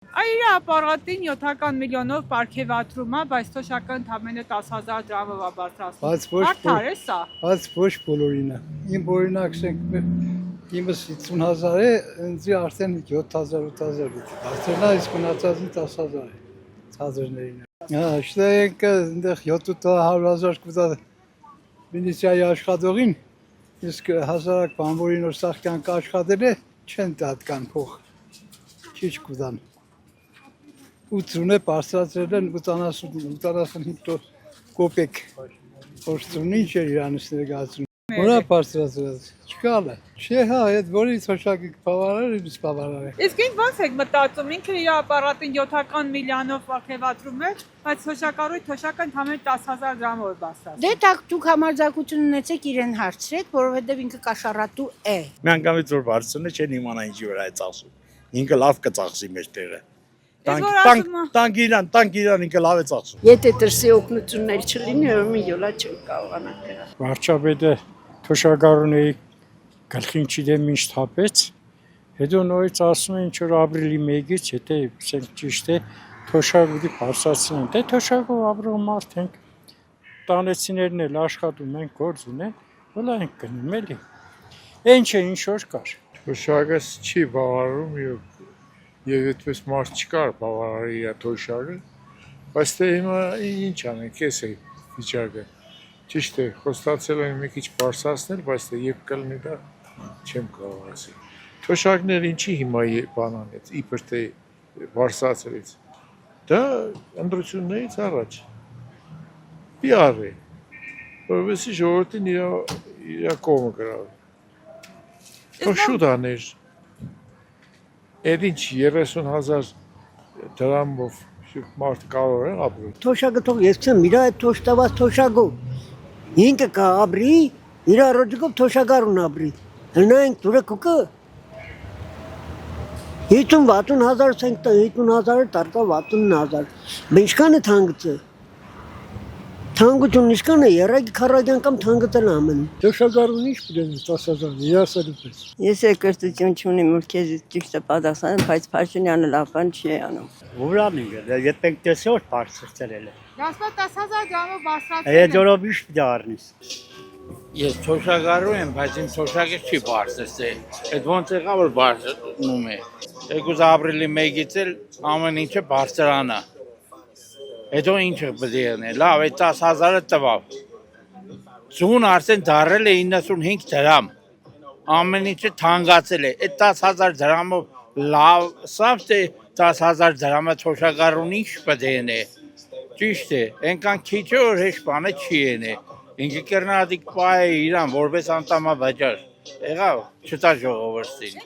Իր ապարատին 7 միլիոնով պարգևատրում է, բայց թոշակը ընդամենը 10,000 դրամով է բարձրացնում։ Արդար է սա։ Բայց ոչ բոլորին է։ Իմ օրինակ ասենք իմս 50,000 է, ինձ արդեն 7,000-8,000 է։ Դարձնա իսկ մնացածին 10,000 է։ Ցածրներին։ Շտենք այնտեղ 700,000 կուտա միլիցիայի աշխատողին, իսկ հասարակ բանվորին որ սաղ կյանք աշխատել է, չեն տատկան փող։ Քիչ կուտան։ 80-ը բարձրացրել են 85 կոպեկ։ Ոստունի չէ իրանից ներկայացնում։ Որա բարձրացրած։ Չկալը։ Չէ, հա, այդ որի թոշակի բավարար է, բավարար է։ Իսկ ինձ ո՞նց եք մտածում, ինքը իր ապարատին 7 միլիոնով պարգևատրում է, բայց թոշակը ընդամենը 10,000 դրամով է բարձրացնում։ Դե տակ դուք համարձակություն ունեցեք իրեն հարցրեք, որովհետև ինքը կաշառատու է։ Միանգամից որ բարձրացնի չեն իմանա ինչի վրա է ծախսում։ Ինքը լավ կծախսի մեր տեղը։ Տանկ իրան ինքը լավ է ծախսում։ Եթե դրսի օգնություններ չլինի, ուրեմն յոլա չեն կարողանա դրան։ Վարչապետը թոշակառուների գլխին չդեմ ինչ թափեց, հետո նորից ասում են ինչ որ ապրիլի 1-ից, եթե ասենք ճիշտ է, թոշակը դի բարձրացնեն։ Դե թոշակով ապրող մարդ ենք, տանեցիներն էլ աշխատում են, գործ ունեն, հոլա ենք գնում էլի։ Ինչ է ինչ որ կար։ Թոշակը չի բավարարում եւ այդպես մարդ չկար բավարարի իր թոշակը, բայց դե հիմա ինչ անենք, էս է վիճակը։ Ճիշտ է, խոստացել են մի քիչ բարձրացնել, բայց դե երբ կլինի դա չեմ կարող ասել։ Թոշակները ինչի հիմա բանանեց, իբր թե բարձրացրեց։ Դա ընտրություններից առաջ։ PR է, որովհետեւ ժողովրդին իր կողմը գրավ։ Շուտ աներ։ Այդ ինչ 30,000 դրամով մարդ կարող է ապրել։ Թոշակը թող ես չեմ, իրա այդ թոշտաված թոշակով ինքը կա ապրի, իր ռոջիկով թոշակարուն ապրի։ Հնայինք դուրը կուկը 50-60,000 ցենք տա 50,000 տարկա 60,000։ Ինչքան է թանկը։ Թանկություն ինչքան է, երագի քարագյան կամ թանկը ամեն։ Թոշակարուն ինչ պիտի 10,000, իրասելու պես։ Ես կրթություն չունեմ, որ քեզ ճիշտ է պատասխանել, բայց Փաշինյանը լավ բան չի անում։ Ուրան է, եթե տեսոր բարձրացել է։ Դասա 10,000 դրամով բարձրացնում է։ Դորով ինչ դառնիս։ Ես թոշակառու եմ, բայց իմ թոշակը չի բարձրացել։ Այդ ոնց եղա որ բարձրանում է։ 2 ապրիլի 1-ից էլ ամեն ինչը բարձրանա։ Հետո ինչը պետք է լինի։ Լավ, այդ 10,000-ը տվավ։ Ձուն արդեն դարել է 95 դրամ։ Ամեն ինչը թանկացել է։ Այդ 10,000 դրամով լավ, սավ թե 10,000 դրամը թոշակառուն ինչ պետք է լինի։ Ճիշտ է, այնքան քիչը որ հեշտ բանը չի եղնի։ Ինքը կերնադիկ պայ է իրան, որպես անդամավաճառ։ Եղավ, չտա ժողովրդին։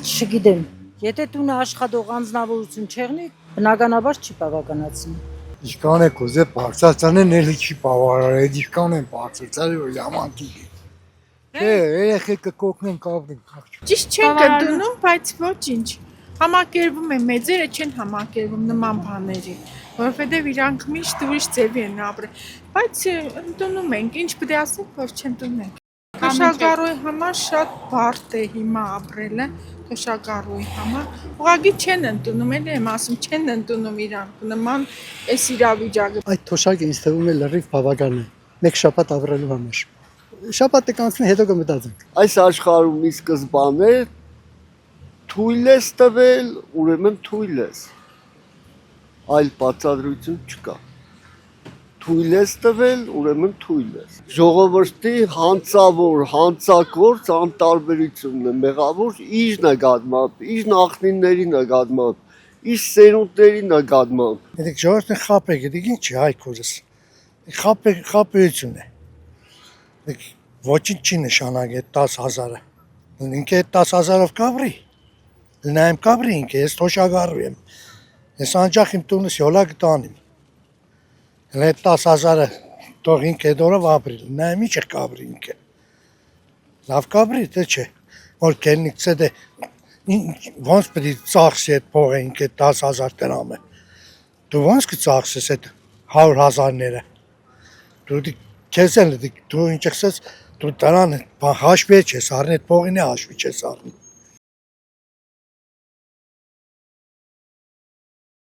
Չգիտեմ, եթե տունը աշխատող անձնավորություն չեղնի, բնականաբար չի բավականացնի։ Ինչքան է կուզե բարձրացնեն, էլի չի բավարարել, ինչքան են բարձրացել, որ yamanki։ Չէ, երեխեքը կօգնեն կապնեն։ Ճիշտ չեն կդնում, բայց ոչինչ։ Համակերպում են, մեծերը չեն համակերպում նման բաների, որովհետև իրանք միշտ ուրիշ ձևի են ապրել, բայց ընդունում ենք, ինչ պետք է ասենք, որ չընդունենք։ Թոշակառուի համար շատ բարդ է հիմա ապրելը, թոշակառուի համար, ուղղակի չեն ընդունում, էլի եմ ասում, չեն ընդունում իրանք նման այս իրավիճակը։ Այդ թոշակը ինձ թվում է լրիվ բավական է, մեկ շաբաթ ապրելու համար։ Շաբաթը կանցնի, հետո կմտածենք։ Այս աշխարհում ի սկզբանե թույլ ես տվել, ուրեմն թույլ ես։ Այլ բացատրություն չկա։ Թույլ ես տվել, ուրեմն թույլ ես։ Ժողովրդի հանցավոր, հանցակորց անտարբերությունն է, մեղավոր իր նկատմամբ, իր նախնիների նկատմամբ, իր սերունդների նկատմամբ։ Դեք ժողովրդը խապ է, գիտեք ինչ հայ քուրս։ Խապերություն է։ Դեք ոչինչ չի նշանակի 10,000-ը։ Ինքը 10,000-ով կապրի։ Նայեմ կապրի ինքը, ես թոշակառու եմ։ Ես անջախ իմ տունս յոլա կտանիմ։ Այդ 10,000-ը թող ինքը դորով ապրի։ Նայեմ ինչ է կապրի ինքը։ Լավ կապրի, թե չէ։ Որ կելնիքս է դե ոնց պետք է ծախսի այդ փողը ինքը 10,000 դրամը։ Դու ոնց կծախսես այդ 100,000-ները։ Դու քեզ էլ դու ինչ ասես դու դրան հաշվի չես առնի, այդ փողին է հաշվի չես առնի։